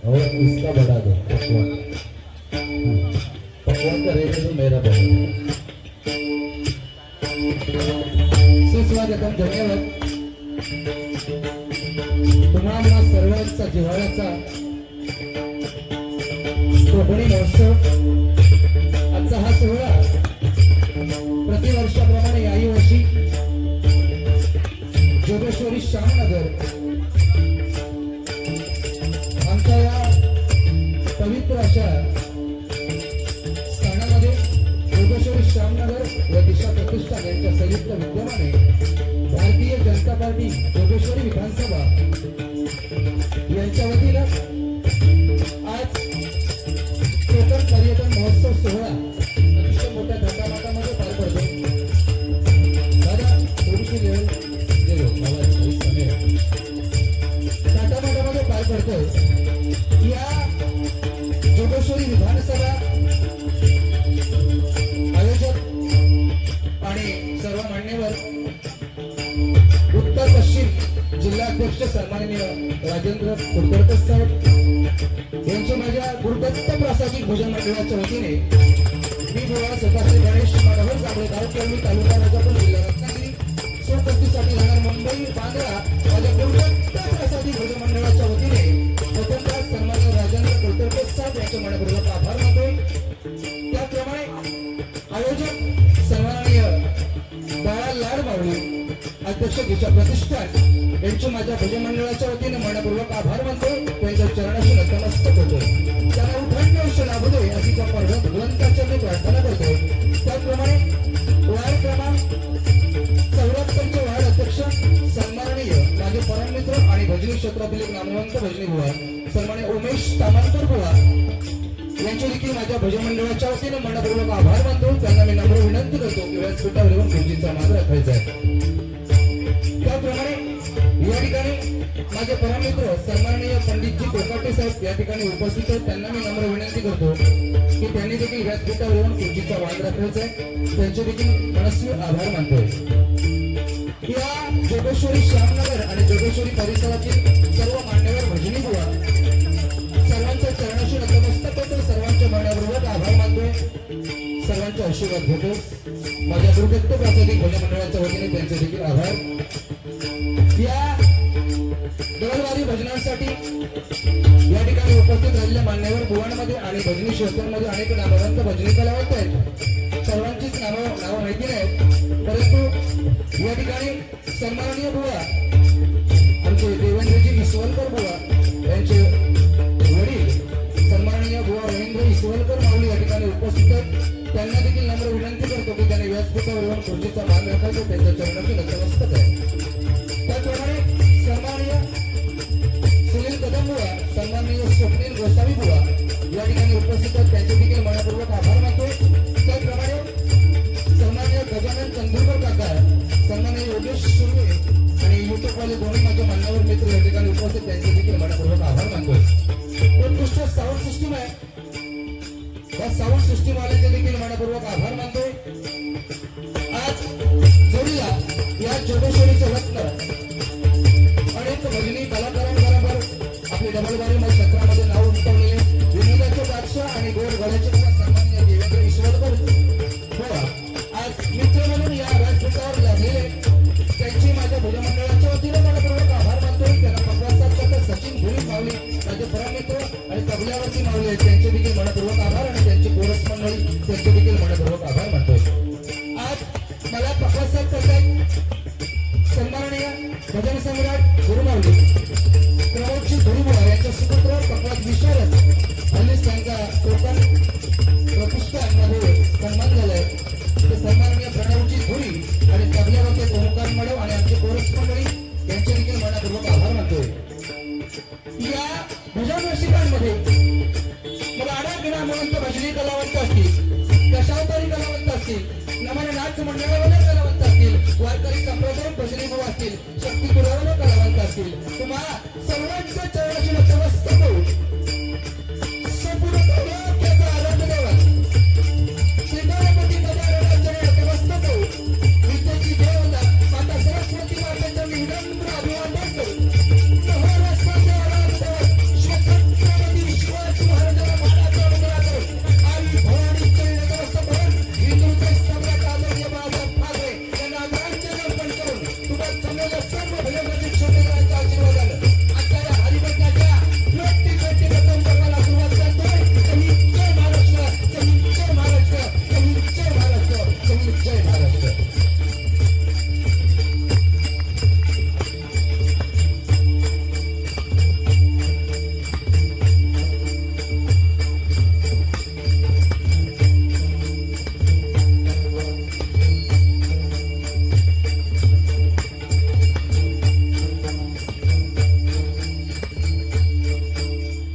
और इसका बड़ा दो पकवान पकवान का रेट तो मेरा बड़ा सुस्वागतम धन्यवाद तुम्हाला सर्वांचा जिव्हाळ्याचा कोकणी महोत्सव आजचा हा सोहळा प्रतिवर्षाप्रमाणे याही वर्षी जोगेश्वरी श्यामनगर आमच्या या पवित्र अशा स्थानामध्ये जोगेश्वरी श्यामनगर व दिशा प्रतिष्ठान यांच्या संयुक्त विद्यमाने भारतीय जनता पार्टी जोगेश्वरी विधानसभा यांच्या वतीनं आज कोकण पर्यटन महोत्सव सोहळा अतिशय मोठ्या धडामाटामध्ये पार पडतो. दादा थोडीशी लेवल धडामाटामध्ये पार पडतोय. या जोगेश्वरी विधानसभा आयोजक आणि सर्व मान्यवर उत्तर पश्चिम जिल्हाध्यक्ष सन्माननीय राजेंद्र कुलकर्णी साहेब यांच्या माझ्या गुरुदत्त प्रासादिक भोजन मंडळाच्या वतीने मी बुवा स्वतःचे गणेश मनोहर जांभळे गावकर्मी तालुका राजापूर जिल्हा रत्नागिरी सोबतीसाठी जाणार मुंबई बांद्रा माझ्या गुरुदत्त प्रासादिक भोजन मंडळाच्या वतीने स्वतंत्र सन्माननीय राजेंद्र कुलकर्णी साहेब यांचे मनपूर्वक आभार मानतोय. त्याप्रमाणे आयोजक सन्माननीय बाळा लाड मावळी अध्यक्ष दिशा प्रतिष्ठान यांचे माझ्या भजन मंडळाच्या वतीने मनपूर्वक आभार मानतो. त्यांच्या चरणाशी नतमस्तक होतो. त्यांना उठण आयुष्य लाभू दे अशी भगवंताच्या मी प्रार्थना करतो. त्याचप्रमाणे वार्ड क्रमांक 74चे वार्ड अध्यक्ष सन्माननीय माझे परममित्र आणि भजनी क्षेत्रातील एक नामवंत भजनी बुवा सन्माननीय उमेश तामणकर बुवा यांचे देखील माझ्या भजन मंडळाच्या वतीने मनपूर्वक आभार मानतो. त्यांना मी नम्र विनंती करतो की व्यासपीठावर येऊन गुरुजींचा मान राखायचा आहे. त्याप्रमाणे या ठिकाणी माझे परममित्र सन्माननीय पंडितजी कोकाटे साहेब या ठिकाणी उपस्थित आहेत. त्यांना मी नम्र विनंती करतो की त्यांनी देखील व्यासपीठावर येऊन गुरुजींचा मान राखायचा आहे. त्यांचे देखील मनस्वी आभार मानतोय. या जोगेश्वरी श्यामनगर आणि जोगेश्वरी परिसरातील सर्व मान्यवर भजनी बुवा सर्वांच्या चरणाशी नतमस्तक होतो. सर्वांच्या मनपूर्वक आभार मानतोय. सर्वांचे आशीर्वाद घेतो. माझ्या गुरुदत्त प्रासादिक भजन मंडळाच्या वतीने त्यांचे देखील आभार. या दरबारी भजनांसाठी या ठिकाणी उपस्थित राहिलेल्या मान्यवर बुवांमध्ये आणि भजनी क्षेत्रांमध्ये अनेक नामवंत भजनी कलावंत आहेत. सर्वांचीच नावं माहिती नाहीत, परंतु या ठिकाणी सन्माननीय बुवा आमचे देवेंद्रजी इसवलकर बुवा यांचे वडील सन्माननीय बुवा रवींद्र इसवलकर माऊली या ठिकाणी उपस्थित आहेत. त्यांना देखील नम्र विनंती करतो की त्यांनी व्यासपीठावर येऊन खुर्चीचा मान राखायचा. त्यांच्या चरणाची नतमस्तक आहे. त्याचप्रमाणे सन्माननीय सुनील कदम बुवा सन्माननीय स्वप्नील गोसावी बुवा या ठिकाणी उपस्थित आहेत. त्यांचे देखील मनपूर्वक आभार मानतो. त्याचप्रमाणे सन्माननीय गजानन चंद्रकर काका सन्माननीय योगेश सुर्वे आणि युट्यूबवाले दोन्ही माझे मान्यवर मित्र या ठिकाणी उपस्थित त्यांचे देखील मनपूर्वक आभार मानतोय. उत्कृष्ट साऊंड सिस्टीम आहे, या साऊंड सिस्टीम वाल्याचे देखील मनपूर्वक आभार मानतोय. आज जोडीला या जोगेश्वरीचे रत्न अनेक भजनी कलाकारांबरोबर आपली डबलबारी क्षेत्रामध्ये नाव उमटवलेले विनोदाचे बादशाह आणि गोड गळ्याचे सन्माननीय देवेंद्र ईश्वरकर बुवा आज मित्र म्हणून या व्यासपीठावर लागलेले त्यांची माझ्या भजन मंडळाच्या वतीने मनपूर्वक आभार भजन सम्राट गुरुमाऊली प्रमोदजी धुरीमुळा यांच्या सुपुत्र पकवाज विशारद हल्लीच त्यांचा कोकण प्रतिष्ठानमध्ये सन्मान झालाय. ते सन्माननीय प्रणवजी धुरी आणि तबल्यावरचे ओंकार मडव आणि आमचे कोरस मंडळी यांचे देखील मनापूर्वक आभार मानतोय. या भजन रसिकांमध्ये मला अनेक म्हणून भजनी कलावंत असतील, दशावतारी कलावंत असतील, नमन नाच मंडळावाले कलावंत असतील, वारकरी संप्रदाय भजनी भाऊ असतील, शक्ती पुरवणारे कलावंत असतील. तुम्हा सर्वांच्या चरणाशी नतमस्तक होऊन संपूर्ण दैवत्याचा आराध्य देवा श्रीगणपती गजाननाच्या नतमस्तक होऊन विद्येची देवता माता सरस्वती मातेच्या विनम्र अभिवादन करून महाराष्ट्राचे आराध्य श्री छत्रपती शिवाजी महाराजांना मानाचा वंदना करून आई भवानीच्या नतमस्तक होऊन हिंदूचे सम्राट आदरणीय बाळासाहेब ठाकरे यांना आदरांजली अर्पण करून तुम्हाला चांगल्या सर्व भजनाचे छोटेरांचा आशीर्वाद आला. आता या हरिभजनाच्या लोटी प्रथम पर्वाला सुरुवात करतोय. कमी जय महाराष्ट्र, कमी जय महाराष्ट्र, कमी जय महाराष्ट्र, कमी जय महाराष्ट्र.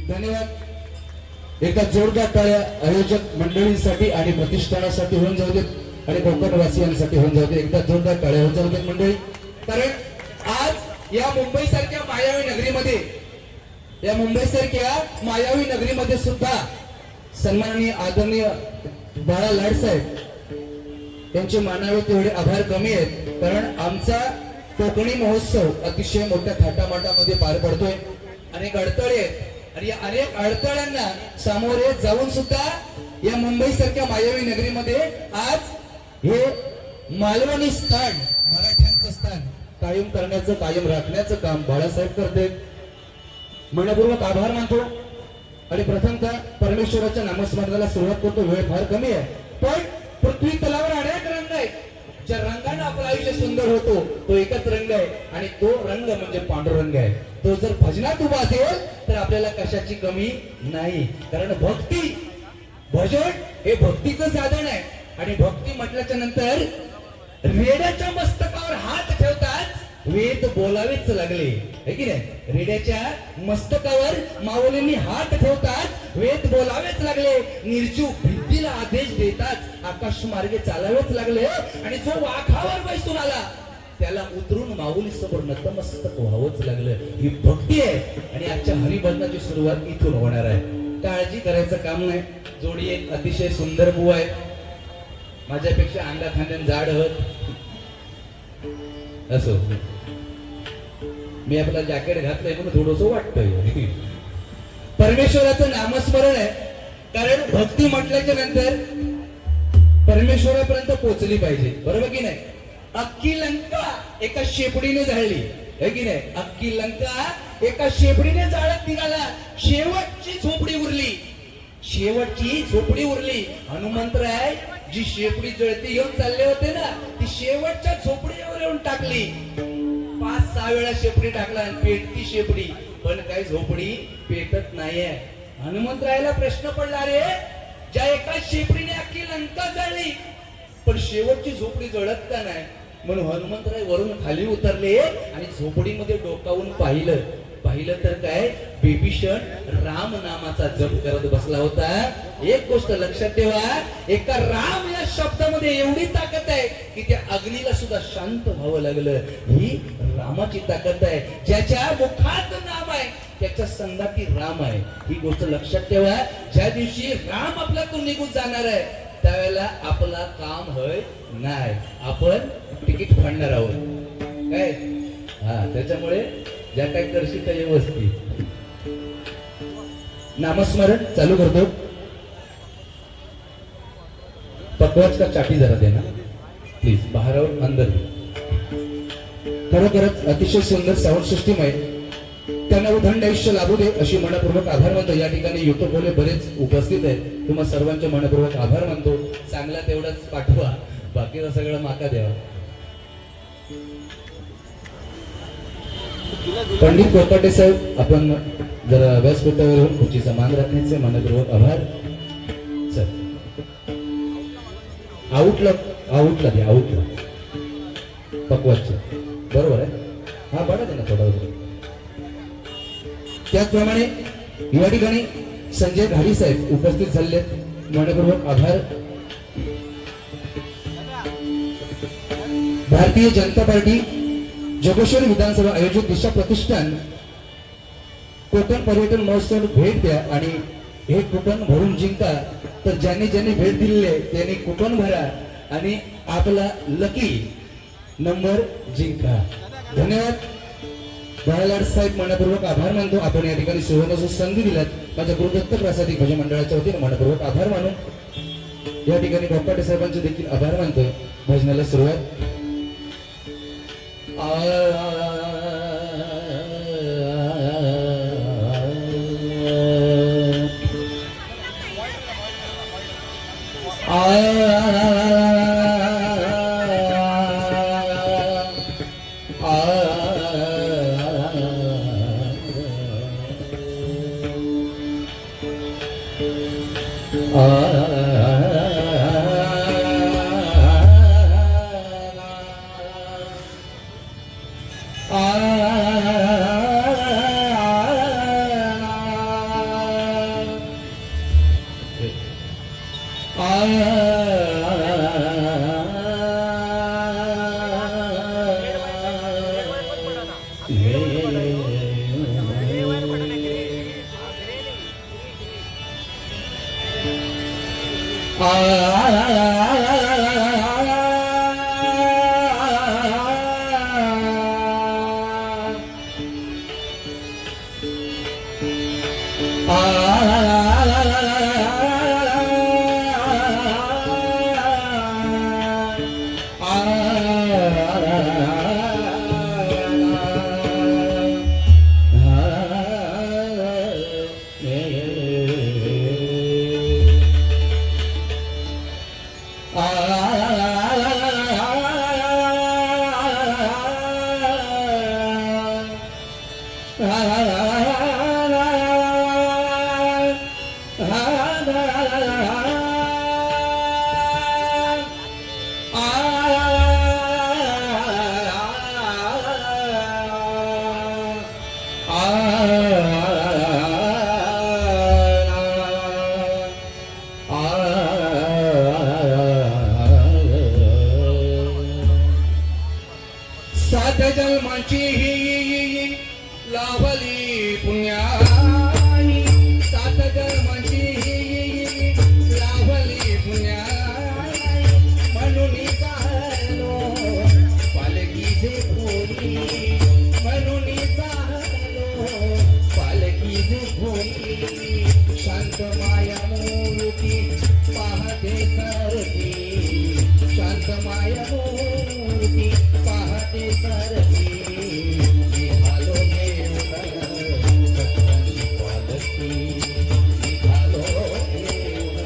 धन्यवाद. एका जोरदार टाळ्या आयोजक मंडळींसाठी आणि प्रतिष्ठानासाठी होऊन जाऊ देत आणि कोकणवासियांसाठी होऊन जाऊ दे. एकदा जोरदार टाळ्या होऊन जाऊ देत मंडळी. कारण आज या मुंबई सारख्या मायावी नगरीमध्ये, या मुंबई सारख्या मायावी नगरीमध्ये सुद्धा सन्माननीय आदरणीय बाळा लाडसाहेब यांचे मानावे तेवढे आभार कमी आहेत. कारण आमचा कोकणी महोत्सव अतिशय मोठ्या थाटामाटामध्ये पार पडतोय. अनेक अडथळे आहेत आणि या अनेक अडथळ्यांना सामोरे जाऊन सुद्धा या मुंबई सारख्या मायावी नगरीमध्ये आज हे मालवणी स्थान, मराठ्यांचं स्थान कायम करण्याचं, कायम राखण्याचं काम बाळासाहेब करते. मनपूर्वक आभार मानतो आणि प्रथमतः परमेश्वराच्या नामस्मरणाला सुरुवात करतो. वेळ फार कमी आहे, पण पृथ्वी तलावर अनेक रंग आहेत. ज्या रंगाने आपलं आयुष्य सुंदर होतो तो एकच रंग आहे आणि तो रंग म्हणजे पांडुरंग आहे. तो जर भजनात उभा असेल तर आपल्याला कशाची कमी नाही. कारण भक्ती, भजन हे भक्तीचं साधन आहे. आणि भक्ती म्हटल्याच्या नंतर रेड्याच्या मस्तकावर हात ठेवताच वेद बोलावेच लागले, है की नाही? रेड्याच्या मस्तकावर माऊलींनी हात ठेवताच वेद बोलावेच लागले. निर्जीव भिंतीला आदेश देताच आकाश मार्गे चालावेच लागले. आणि जो वाघावर बसून आला त्याला उतरून माऊली समोर नतमस्तक व्हावंच लागलं. ही भक्ती आहे. आणि आजच्या हरिभजनाची सुरुवात इथून होणार आहे. काळजी करायचं काम नाही. जोडी एक अतिशय सुंदर बुवा आहे, माझ्यापेक्षा अंगा खांद्यान जाड आहोत. असो, मी आपला जॅकेट घातलंय म्हणून थोडस वाटतंय. परमेश्वराचं नामस्मरण आहे. कारण भक्ती म्हटल्याच्या नंतर परमेश्वरापर्यंत पोहोचली पाहिजे, बरोबर की नाही? अख्खी लंका एका शेपडीने जाळली, है की नाही? अख्खी लंका एका शेपडीने जाळत निघाला. शेवटची झोपडी उरली, शेवटची झोपडी उरली. हनुमंतराय जी शेपडी जळती येऊन चालले होते ना, ती शेवटच्या झोपडीवर येऊन टाकली. 5-6 वेळा शेपडी टाकला आणि पेटती शेपडी, पण काही झोपडी पेटत नाहीये. हनुमंतरायला प्रश्न पडला, रे ज्या एका शेपडीने अख्खी लंका जळली पण शेवटची झोपडी जळत का नाही? म्हणून हनुमंतराय वरून खाली उतरले आणि झोपडीमध्ये डोकावून पाहिलं तर काय, बिभीषण राम नामाचा जप करत बसला होता. एक गोष्ट लक्षात ठेवा, एका राम या शब्दामध्ये एवढी ताकद आहे की त्या अग्नीला सुद्धा शांत व्हावं लागलं. ही रामाची ताकद आहे. ज्याच्या मुखात नाम आहे त्याच्या संगाती राम आहे. ही गोष्ट लक्षात ठेवा. ज्या दिवशी राम आपल्यातून निघून जाणार आहे त्यावेळेला आपला काम होय नाही, आपण तिकीट फाडणार आहोत काय. त्याच्यामुळे ज्या काही करशील त्या व्यवस्थित नामस्मरण चालू करतो. पकवाज का चाटी जरा देना प्लीज, बाहेर अंदर. खरोखरच अतिशय सुंदर साऊंड सिस्टीम आहे. त्यांना उदंड आयुष्य लाभू दे अशी मनपूर्वक आभार मानतो. या ठिकाणी युट्यूब वाले बरेच उपस्थित आहेत, तुम्हा सर्वांचे मनपूर्वक आभार मानतो. चांगला तेवढाच पाठवा, बाकीचा सगळं माका द्यावा. पंडित कोकाटे साहेब, आपण जरा व्यासपीठावर खुर्चीचा मान राखण्याचे मनपूर्वक आभार. सर आउटला द्या, आउटला पकवाचे बरोबर आहे. हा बघा ना थोडा वगैरे. त्याचप्रमाणे या ठिकाणी संजय घाडी साहेब उपस्थित झाले, मनपूर्वक आभार. भारतीय जनता पार्टी जोगेश्वरी विधानसभा आयोजित दिशा प्रतिष्ठान कोकण पर्यटन महोत्सव भेट द्या आणि हे कुपन भरून जिंका. तर ज्यांनी ज्यांनी भेट दिलेले त्यांनी कुपन भरा आणि आपला लकी नंबर जिंका. धन्यवाद. बाळालाड साहेब, मनपूर्वक आभार मानतो. आपण या ठिकाणी सुवर्ण संधी दिल्यात माझ्या गुरुदत्त प्रासादिक भजन मंडळाच्या वतीने मनपूर्वक आभार मानून या ठिकाणी कोकाटे साहेबांचे देखील आभार मानतो. भजनाला सुरुवात. सात जन्माची ही लाभली पुण्याई, सात जन्माची ही लाभली पुण्याई, म्हणून चालो पालकी जे भोरी, म्हणून चालो पालकी जे भोरी, शांत माया मूर्ती पाहते सारखी, शांत माया मूर्ती पाहते सारखी, निघालो घेऊन सत्तांची पालखी, निघालो घेऊन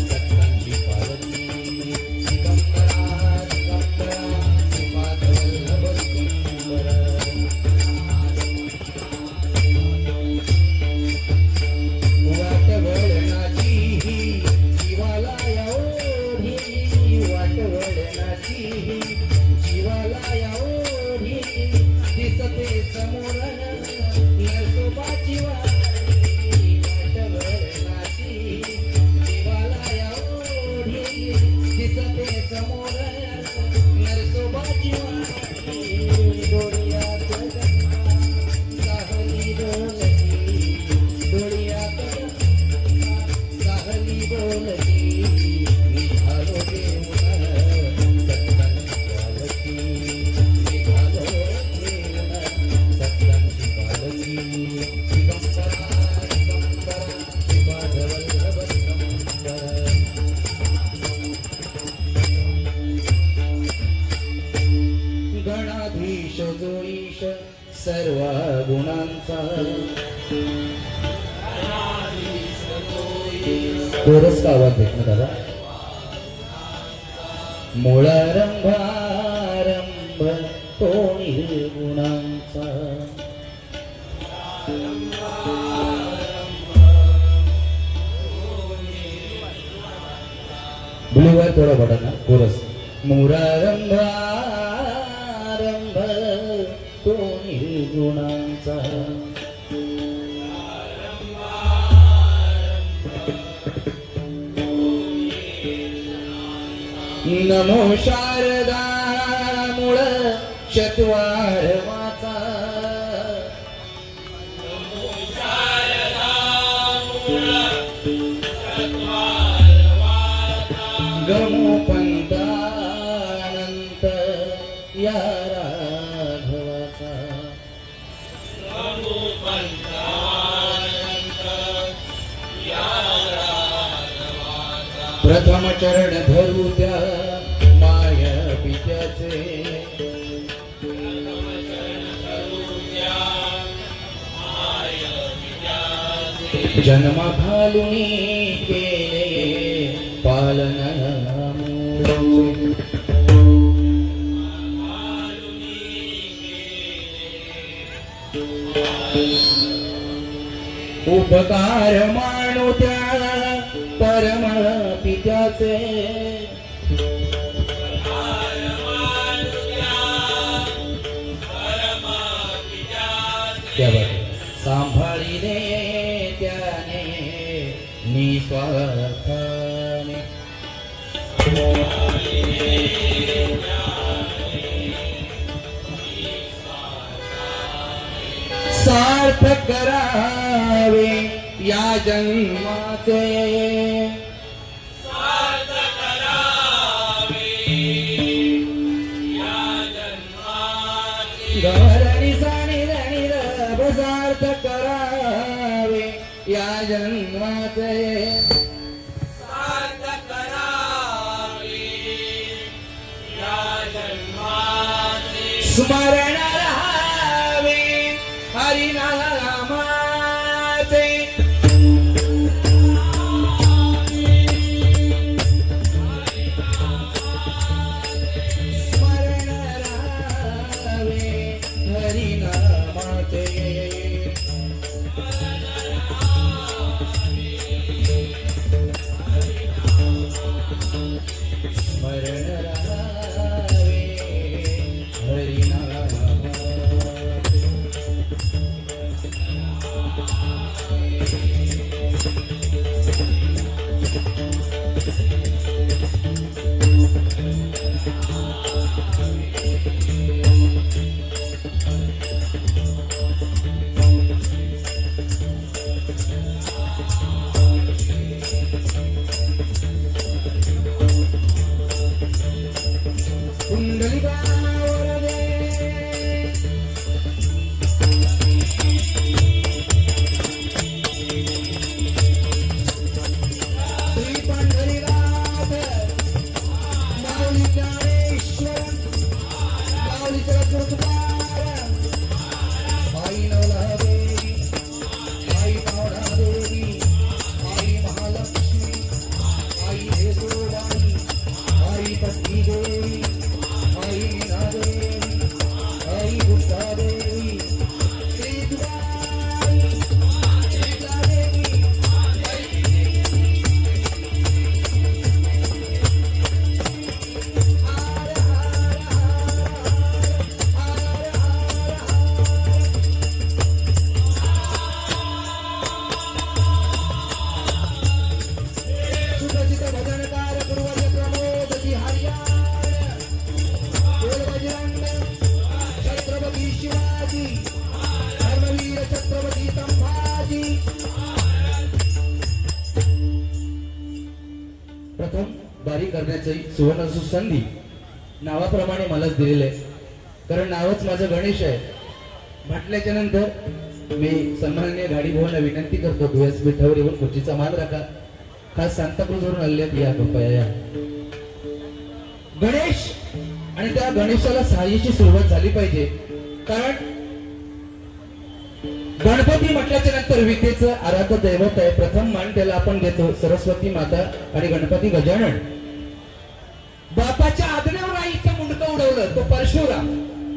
सत्तांची पालखी, दिगंबरा दिगंबरा श्रीपादवल्लभ दिगंबरा. वाट वळणाची ही जीवाला एवढी, वाट वळणाची ही जीवाला एवढी, दिसते समोर नरसोबाची वारी, वाट वळणाची जीवाला एवढी, दिसते समोर नरसोबाची वारी, डोळ्यात गंगा साहली डोलती, डोळ्यात गंगा साहली डोलती, निघालो घेऊन सत्तांची पालखी, निघालो घेऊन सत्तांची पालखी, दिगंबरा दिगंबरा श्रीपादवल्लभ दिगंबरा. गणाधीश जो ईश सर्व गुणांचा, कोरस का आवाज देत ना दादा. मुळारंभ आरंभ तो निर्गुणांचा, ब्लूवर थोडा बटाना कोरस मुरारंभ आरंभ तो निर्गुणांचा नमो शारदा मूळ चत्वार वाचा गमो पंतानंत या राघवाचा प्रथम चरण धरू त्या माय पित्याचे जन्म घालुनी केले पालन उपकार मानू त्या परम पित्याचे सांभाळिले त्याने निस्वार्थाने सार्थ करावे या जन्माचे गवरणी साणी रणी रब सार्थ करावे या जन्माचे स्मरण राहावे हरिनामाचे स्मरण राहावे हरिनामाचे स्मरण राहावे प्रथम बारी करण्याची सुवर्ण संधी नावाप्रमाणे मलाच दिलेलं आहे, कारण नावच माझं गणेश आहे. म्हटल्याच्या नंतर मी सन्माननीय गाडी भावांना विनंती करतो, व्यासपीठावर येऊन खुर्चीचा मान राखा. खास सांताक्रूजवरून आलेत, या कृपया या. गणेश आणि त्या गणेशाला सहाय्याची सुरुवात झाली पाहिजे, कारण गणपती म्हटल्याच्या नंतर विद्येचं आराध्य दैवत आहे. प्रथम मान त्याला आपण देतो सरस्वती माता आणि गणपती गजानन. बापाच्या आज्ञेवर आईचं मुंडकं उडवलं तो परशुराम.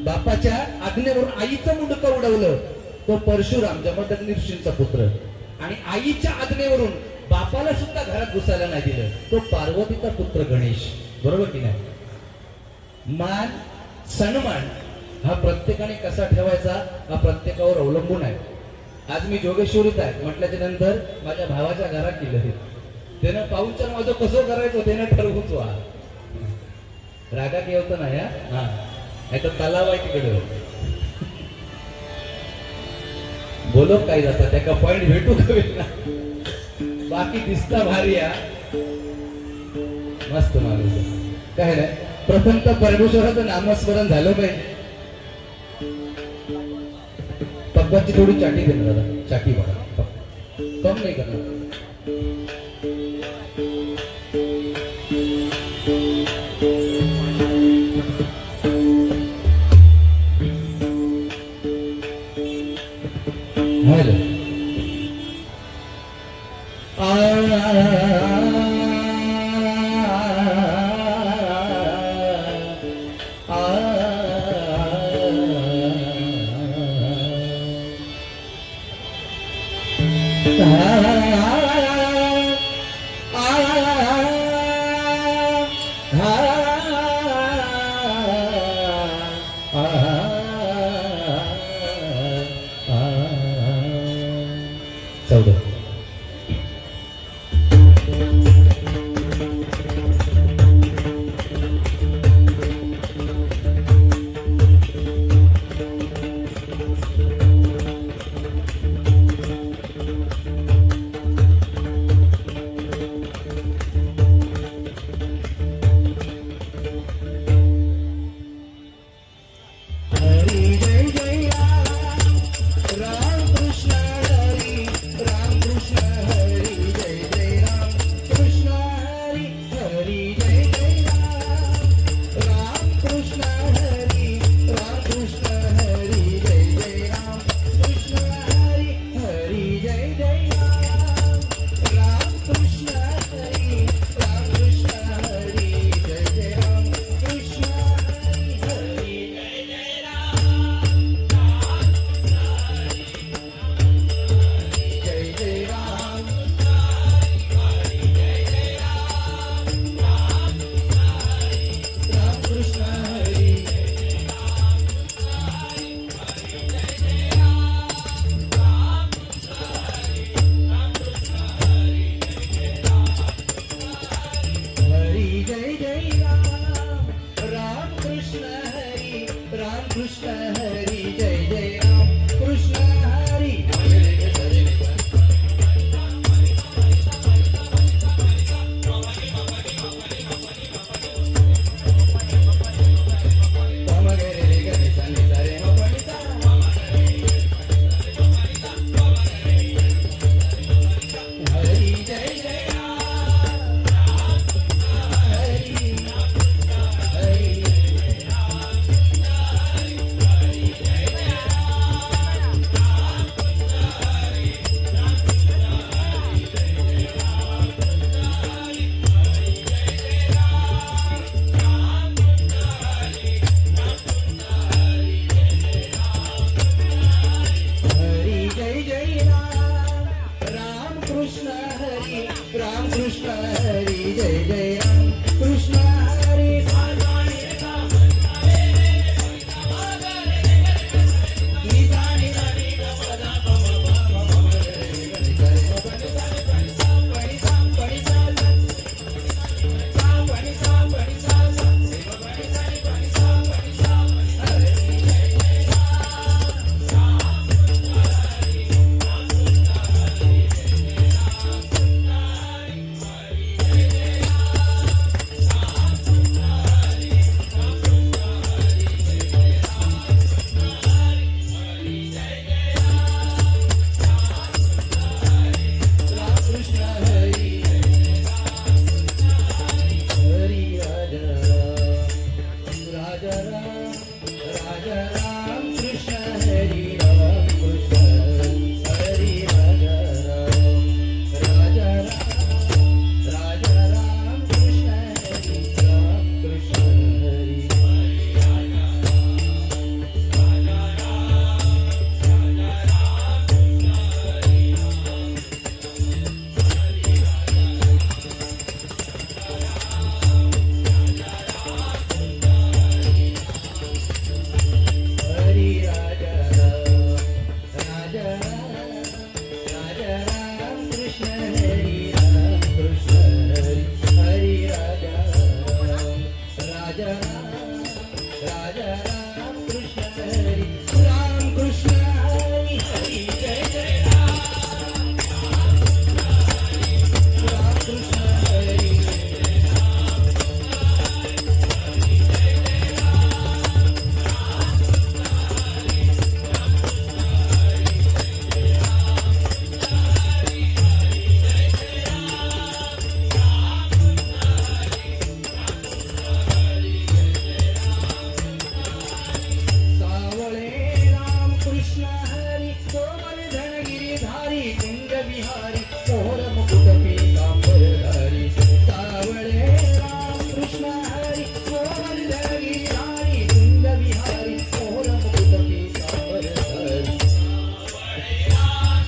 बापाच्या आज्ञेवरून आईचं मुंडकं उडवलं तो परशुराम, जमदग्नी ऋषींचा पुत्र. आणि आईच्या आज्ञेवरून बापाला सुद्धा घरात घुसायला नाही दिलं. तो पार्वतीचा पुत्र गणेश. बरोबर की नाही? मान सन्मान हा प्रत्येकाने कसा ठेवायचा हा प्रत्येकावर अवलंबून आहे. आज मी जोगेश्वरीत आहे म्हटल्याच्या नंतर माझ्या भावाच्या घरात गेलं. त्यानं पाहुणचार माझं कसं करायचं त्यानं ठरवूच वा. रागात येवतं नाही हा. आता तलाव आहे तिकडे बोलो काय जाता त्या पॉइंट भेटू ना. बाकी दिसता भारी या मस्त माणूस काय नाही. प्रथमतः परमेश्वराचं नामस्मरण झालं पाहिजे. पप्पाची थोडी चाटी दे ना दादा. चाटी बघा कम नाही करणार. हॅलो चौदा हरी जय जय राम कृष्ण हरी राम कृष्ण हरी कोमल धनगिरी धारी कुंज विहारी मोर मुकुट पीतांबरधारी सावळे राम कृष्ण हरी कोमल धनगिरी धारी कुंज विहारी मोर मुकुट पीतांबरधारी सावळे राम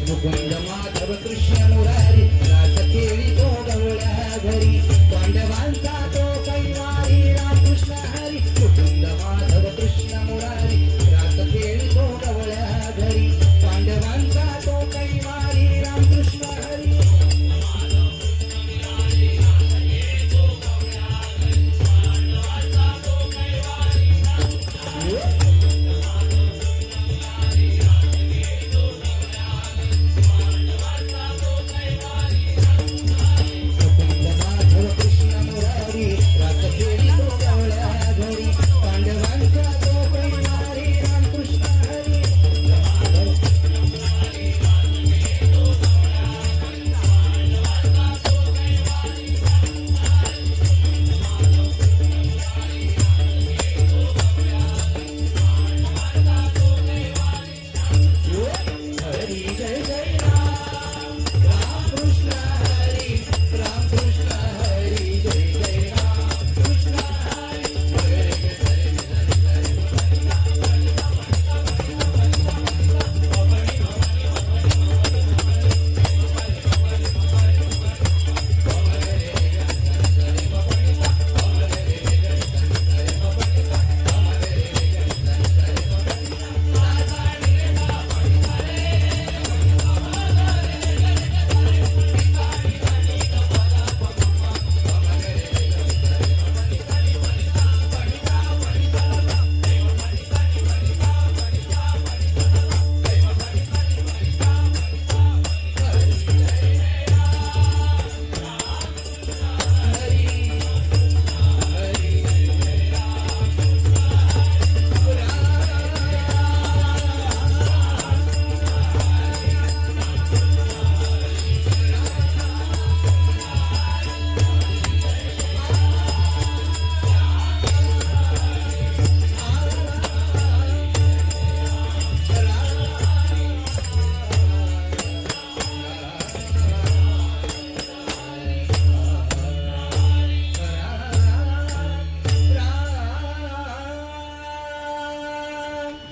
मुकुंद माधव कृष्ण मुरारी रास खेळी तो गवळ्या घरी पांडवांचा तो कैवारी राम कृष्ण हरी मुकुंद माधव कृष्ण मुरारी रास खेळी तो गवळ्या घरी पांडवांचा तो कैवारी राम कृष्ण हरी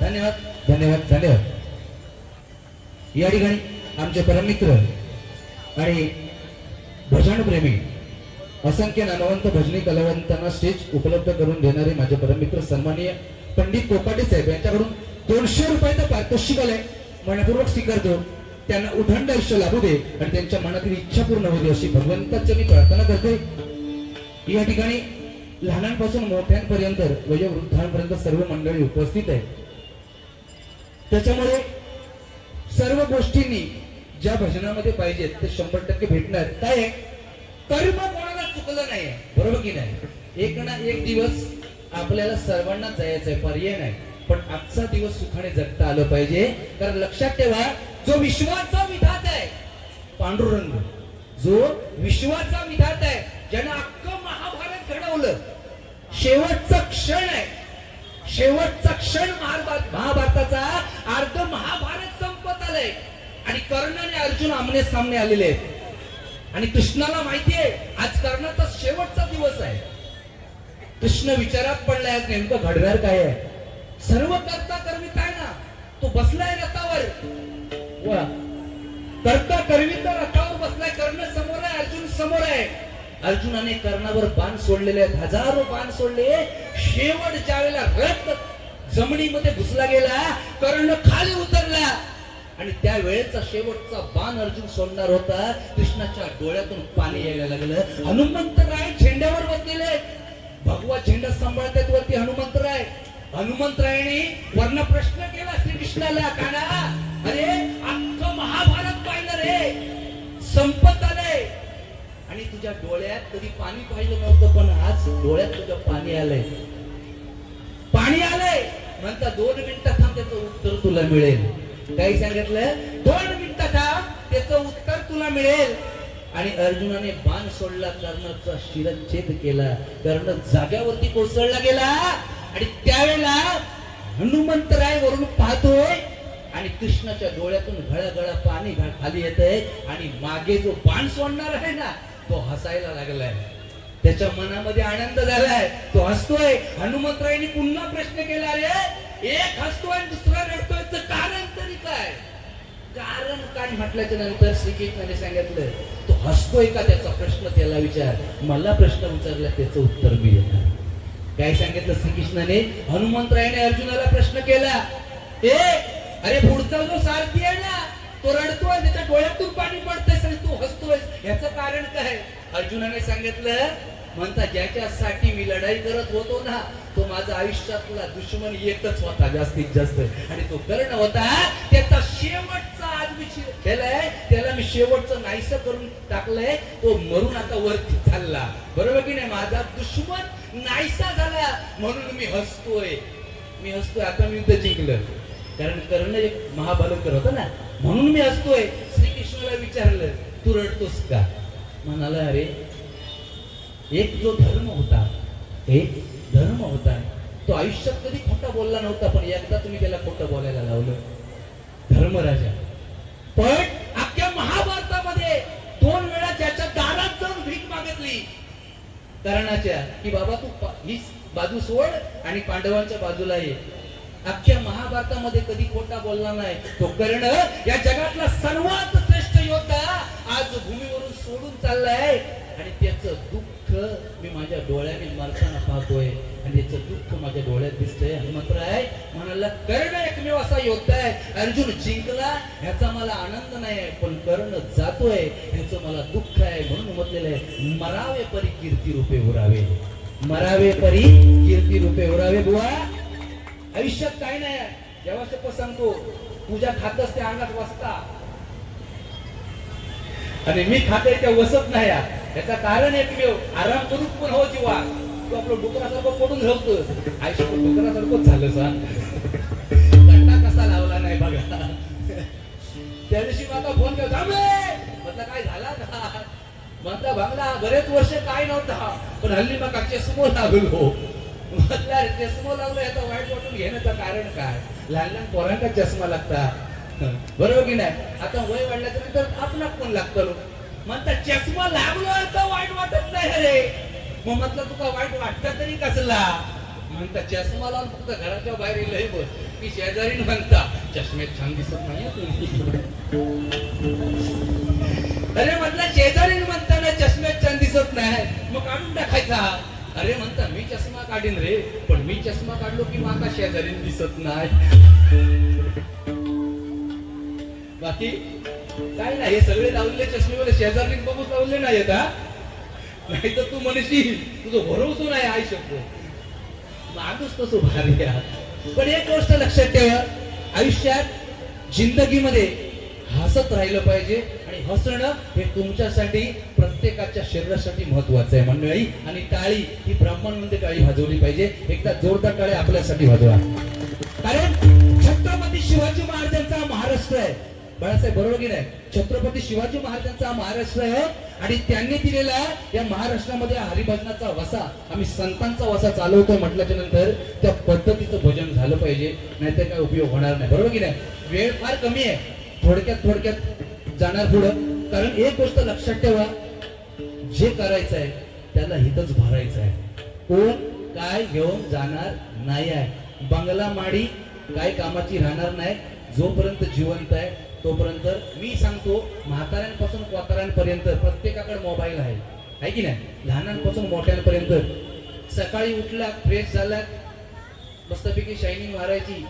धन्यवाद धन्यवाद धन्यवाद. या ठिकाणी आमचे परममित्र आणि भजनप्रेमी असंख्य नामवंत भजनी कलावंतांना स्टेज उपलब्ध करून देणारे माझे परममित्र सन्माननीय पंडित कोपाटे साहेब यांच्याकडून 200 रुपयाचं पारितोषिक आलंय. मनपूर्वक स्वीकारतो. त्यांना उदंड आयुष्य लाभू दे आणि त्यांच्या मनातील इच्छा पूर्ण होऊ दे अशी भगवंताची मी प्रार्थना करते. या ठिकाणी लहानांपासून मोठ्यांपर्यंत वयोवृद्धांपर्यंत सर्व मंडळी उपस्थित आहे. त्याच्यामुळे सर्व गोष्टींनी ज्या भजनामध्ये पाहिजेत ते 100% भेटणार. काय आहे? कर्म कोणाला चुकलं नाही, बरोबर की नाही? एक ना एक दिवस आपल्याला सर्वांना जायचं आहे, पर्याय नाही. पण आजचा दिवस सुखाने जगता आलं पाहिजे. कारण लक्षात ठेवा, जो विश्वाचा विधाता आहे पांडुरंग, जो विश्वाचा विधाता आहे, ज्यानं अख्खं महाभारत घडवलं, शेवटचा क्षण आहे, शेवटचा क्षण महाभारताचा अर्ध महाभारत संपत आलंय आणि कर्ण आणि अर्जुन आमने सामने आलेले आहेत. आणि कृष्णाला माहितीये आज कर्णाचा शेवटचा दिवस आहे. कृष्ण विचारात पडलाय, आज नेमकं घडणार काय आहे? सर्व कर्ता कर्मित आहे ना, तो बसलाय रथावर. वा, कर्ता कर्मित रथावर बसलाय. कर्ण समोर आहे, अर्जुन समोर आहे. अर्जुनाने कर्णावर बाण सोडलेले आहेत, हजारो बाण सोडले. शेवट ज्यावेळेला रथ जमिनीमध्ये घुसला गेला, कर्ण खाली उतरला आणि त्या वेळेचा शेवटचा बाण अर्जुन सोडणार होता. कृष्णाच्या डोळ्यातून पाणी यायला लागलं. हनुमंतराय झेंड्यावर बसलेले, भगवा झेंडा सांभाळतात वरती हनुमंतराय. हनुमंतरायने वर्ण प्रश्न केला श्रीकृष्णाला, काना अरे अख्खं महाभारत पाहिलं रे, संपत आलंय आणि तुझ्या डोळ्यात कधी पाणी पाहिलं नव्हतं, पण आज डोळ्यात तुझ्या पाणी आलंय, पाणी आलंय. म्हणता 2 मिनिटात थांब, त्याचं उत्तर तुला मिळेल. काही सांगितलं? 2 मिनिटात थांब, त्याचं उत्तर तुला मिळेल. आणि अर्जुनाने बाण सोडला, कर्णाचा शिरच्छेद केला. कर्ण जाग्यावरती कोसळला गेला आणि त्यावेळेला हनुमंतराय वरून पाहतोय आणि कृष्णाच्या डोळ्यातून घळघळ पाणी खाली येतंय आणि मागे जो बाण सोडणार आहे ना, तो हसायला लागलाय. त्याच्या मनामध्ये आनंद झालाय, तो हसतोय. हनुमंतरायने पुन्हा प्रश्न केला, रे एक हसतोय दुसरा रडतोय, कारण तरी काय? कारण काय म्हटल्याच्या नंतर श्रीकृष्णाने सांगितलं, तो हसतोय का त्याचा प्रश्न त्याला विचार, मला प्रश्न विचारला त्याचं उत्तर मी देणार. काय सांगितलं श्रीकृष्णाने? हनुमंतरायने अर्जुनाला प्रश्न केला, अरे पुढचा जो सारथी आहे ना, तो रडतोय, त्याच्या डोळ्यातून पाणी पडतंय आणि तू हसतोय, याचं कारण काय? अर्जुनाने सांगितलं, म्हणता ज्याच्यासाठी मी लढाई करत होतो ना, तो माझा आयुष्यातला दुश्मन एकच होता जास्तीत जास्त, आणि तो कर्ण होता. त्याचा शेवटचा आज मी केलाय, त्याला मी शेवटचं नाहीसं करून टाकलंय. तो मरून आता वरती चालला, बरोबर की नाही? माझा दुश्मन नाहीसा झाला म्हणून मी हसतोय, मी हसतोय. आता मी युद्ध जिंकलं, कारण कर्ण एक महाबलकर होता ना, म्हणून मी हसतोय. श्रीकृष्णाला विचारलं, तू रडतोस का? म्हणाला, अरे एक जो धर्म होता, एक धर्म होता, तो आयुष्यात कधी खोटा बोलला नव्हता, पण एकदा तुम्ही त्याला खोटं बोलायला लावलं, धर्मराजा. पण अख्ख्या महाभारतामध्ये 2 वेळा ज्याच्या दारात जाऊन भीक मागितली कर्णाच्या, की बाबा तू ही बाजू सोड आणि पांडवांच्या बाजूला ये, अख्ख्या महाभारतामध्ये कधी खोटा बोलला नाही तो कर्ण. या जगातला सर्वात श्रेष्ठ योद्धा आज भूमीवरून सोडून चाललाय आणि त्याचं दुःख मी माझ्या डोळ्याने मरताना पाहतोय आणि त्याचं दुःख माझ्या डोळ्यात दिसतंय. हनुमंतराय म्हणाला, कर्ण एकमेव असा योद्धा आहे, अर्जुन जिंकला ह्याचा मला आनंद नाही, पण कर्ण जातोय ह्याचं मला दुःख आहे. म्हणून म्हटलेलं आहे, मरावे परी कीर्ती रूपे उरावे, मरावे परी कीर्ती रूपे उरावे. बुवा आयुष्यात काही नाही, जेव्हा शपथ सांगतो, तुझ्या खातच त्या अंगात वसता आणि मी खाते त्या वसत नाही. याचा कारण एकमेव, आराम करून पण हो जीवा, तू आपलं डुकरासारखं पडून झोपतोस. आयुष्य डुकरासारखंच झालं सांग, कंटा कसा लावला नाही बघा. त्या दिवशी मला फोन केला, म्हटलं काय झाला का? म्हणता बघला बरेच वर्ष काय नव्हता, पण हल्ली मग चष्मो लागलो. म्हटलं चष्मा लागलो, याचा वाईट वाटून घेण्याचं कारण काय? लहान लहान पोरांना चष्मा लागता, बरोबर की नाही? आता वय वाढल्याच्या नंतर आपला पण लागतो. म्हणता चष्मा लागलो तर वाईट वाटत नाही रे. मग म्हटलं तुका वाईट वाटत तरी कसला? म्हणता चष्मा लावून फक्त घराच्या बाहेर येईल बस, की शेजारी म्हणता चष्म्यात छान दिसत नाही तुम्ही. अरे म्हटलं शेजारी म्हणताना चष्म्यात छान दिसत नाही, मग काढून टाकायचा. अरे म्हणता मी चष्मा काढीन रे, पण मी चष्मा काढलो की माका शेजारी दिसत नाही. बाकी काय नाही, हे सगळे लावलेले चष्मे मला शेजारी बघून लावले नाही. नाही तर तू म्हणशील तुझं भरोसा नाही आई शब्द माणूस तसं भारी आहे. पण एक गोष्ट लक्षात ठेवा, आयुष्यात जिंदगीमध्ये हसत राहिलं पाहिजे आणि हसणं हे तुमच्यासाठी प्रत्येकाच्या शरीरासाठी महत्वाचं आहे मंडळी. आणि टाळी ही ब्राह्मणांमध्ये टाळी वाजवली पाहिजे. एकदा जोरदार टाळी आपल्यासाठी वाजवा, कारण छत्रपती शिवाजी महाराजांचा महाराष्ट्र आहे. बाळासाहेब बरोबर की नाही? छत्रपती शिवाजी महाराजांचा महाराष्ट्र आहे आणि त्यांनी दिलेला या महाराष्ट्रामध्ये हरिभजनाचा वसा, आम्ही संतांचा वसा चालवतोय म्हटल्याच्या नंतर त्या पद्धतीचं भजन झालं पाहिजे, नाहीतर काय उपयोग होणार नाही. बरोबर की नाही? वेळ फार कमी आहे, थोडक्यात जाणार पुढं. कारण एक गोष्ट लक्षात ठेवा, जे करायचं आहे त्याला हितच भरायचं आहे. कोण काय घेऊन जाणार नाही आहे. बंगला माडी काय कामाची राहणार नाही. जोपर्यंत जिवंत आहे तोपर्यंत मी सांगतो, म्हाताऱ्यांपासून कोताऱ्यांपर्यंत प्रत्येकाकडे मोबाईल आहे की नाही? लहानांपासून मोठ्यांपर्यंत सकाळी उठला, फ्रेश झाला, मस्तपैकी शायनिंग मारायची,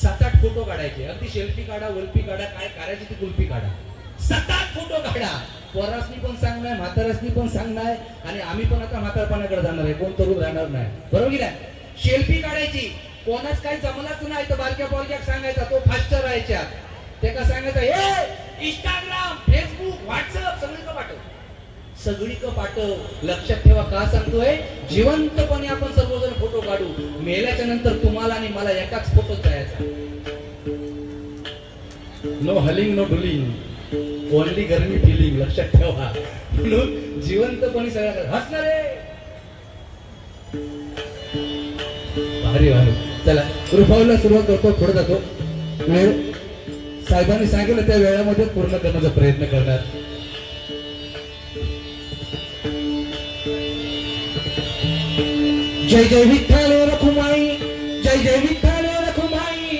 7-8 फोटो काढायचे. अगदी सेल्फी काढा, वल्फी काढा, काय काढायची ती कुल्फी काढा, 7-8 फोटो काढा. पोरासनी पण सांगणार, म्हातारासनी पण सांगणार, आणि आम्ही पण आता म्हातारपणाकडे जाणार आहे, कोण तरुण राहणार नाही. बरोबर की नाही? सेल्फी काढायची, कोणाच काही जमलाच नाही तर बारक्या पोरक्याक सांगायचा, तो फास्ट राहायच्या, ते का सांगायचं, हे इंस्टाग्राम, फेसबुक, व्हॉट्सअप सगळीकडे पाठव, सगळीकडे पाठव. लक्षात ठेवा, का सांगतोय? जिवंतपणे आपण सर्वजण फोटो काढू, मेल्याच्या नंतर तुम्हाला आणि मला एकाच फोटोत जायचा. नो हलिंग नो डुलिंग, ओनली गरमी फिलिंग. लक्षात ठेवा, म्हणून जिवंतपणे सगळ्या हसणार आहे. भारी भारी. चला रुपावला सुरुवात करतो, पुढे जातो. वेळ साहेबांनी सांगितलं त्या वेळामध्ये पूर्ण करण्याचा प्रयत्न करणार. जय जय विठ्ठल रखुमाई, जय जय विठ्ठल रखुमाई,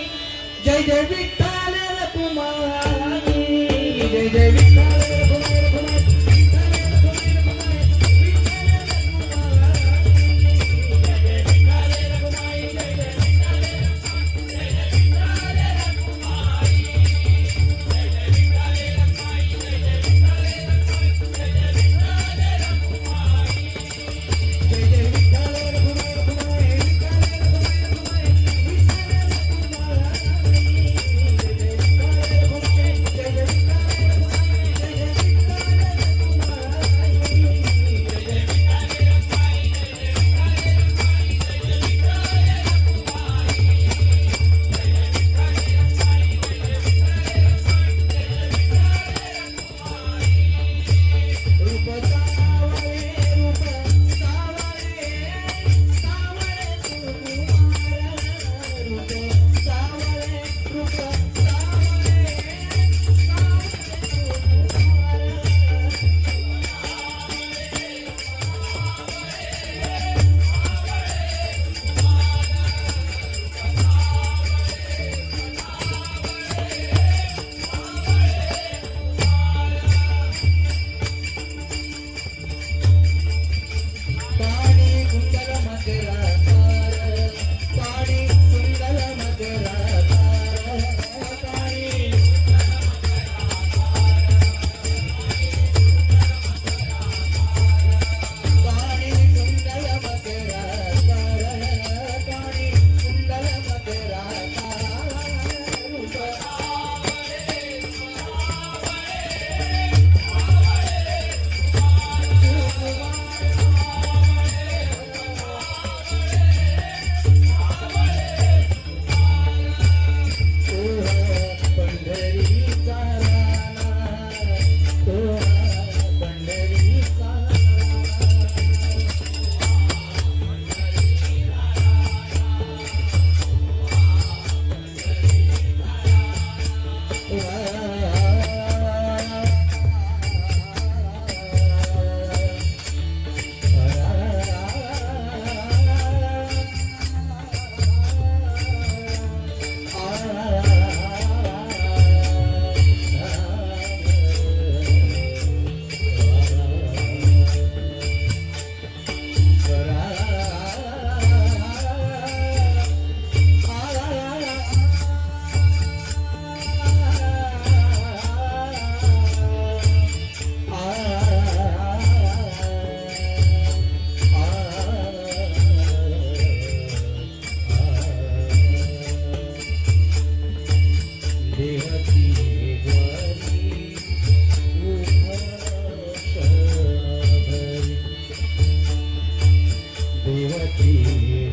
जय जय विठ्ठल रखुमाई, जय जय विठ्ठल रखुमाई, रखुमाई, विठ्ठल रखुमाई, रखुमाई, विठ्ठल रखुमाई, जय जय विठ्ठल रखुमाई, जय जय विठ्ठल रखुमाई, जय जय विठ्ठल रखुमाई, जय जय विठ्ठल रखुमाई, जय जय विठ्ठल रखुमाई, जय जय विठ्ठल रखुमाई, रखुमाई, विठ्ठल रखुमाई, रखुमाई, विठ्ठल रखुमाई.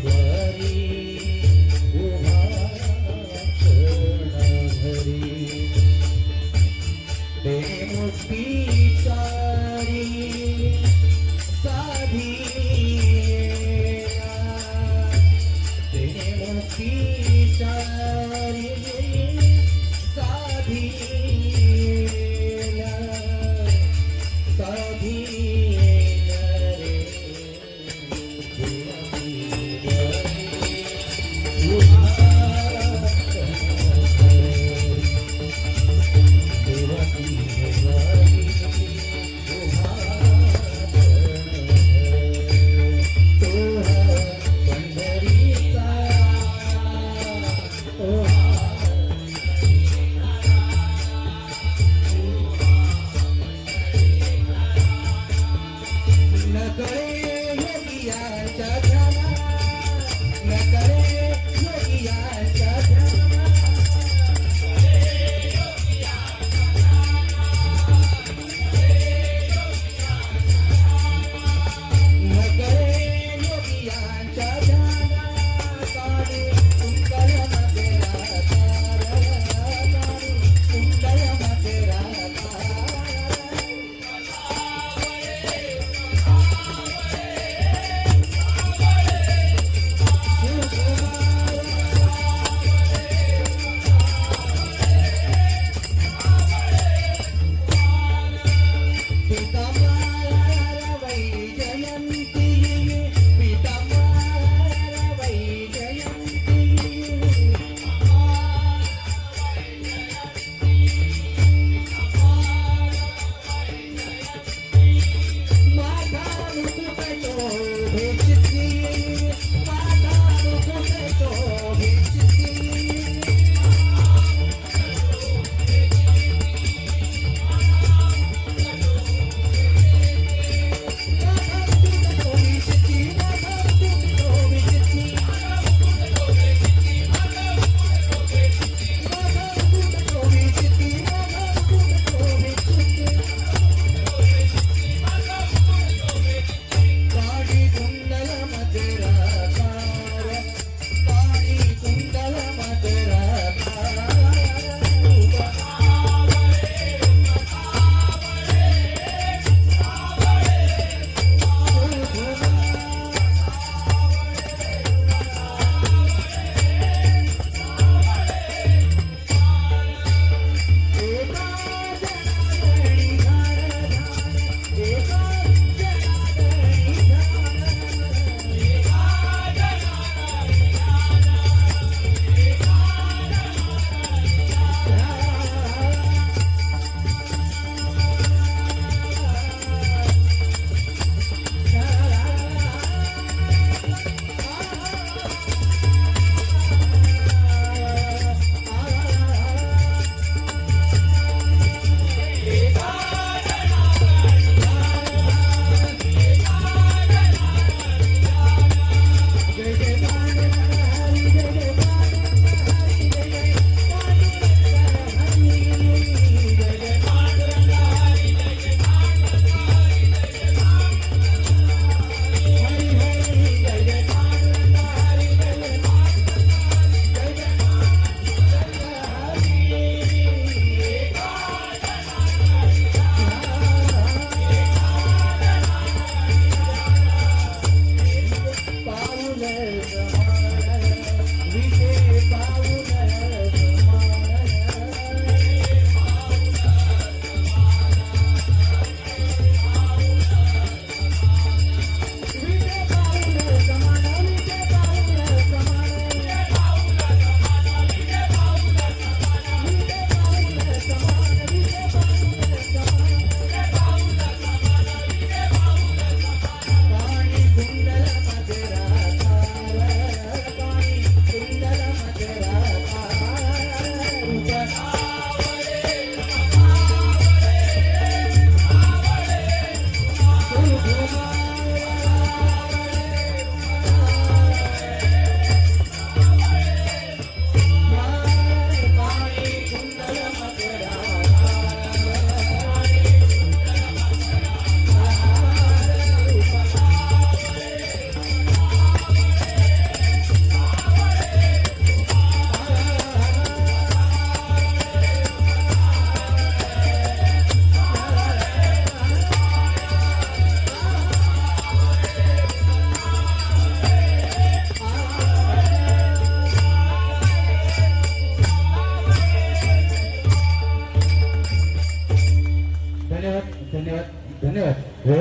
द्वारी उभा क्षणभरी देणे मुक्तीचारी साधी देणे मुक्तीचारी साधी साधी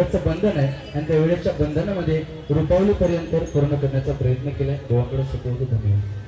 वेळेचं बंधन आहे आणि त्या वेळेच्या बंधनामध्ये रुपावलीपर्यंत पूर्ण करण्याचा प्रयत्न केलाय. गोवाकडे सुपवतो. धन्यवाद.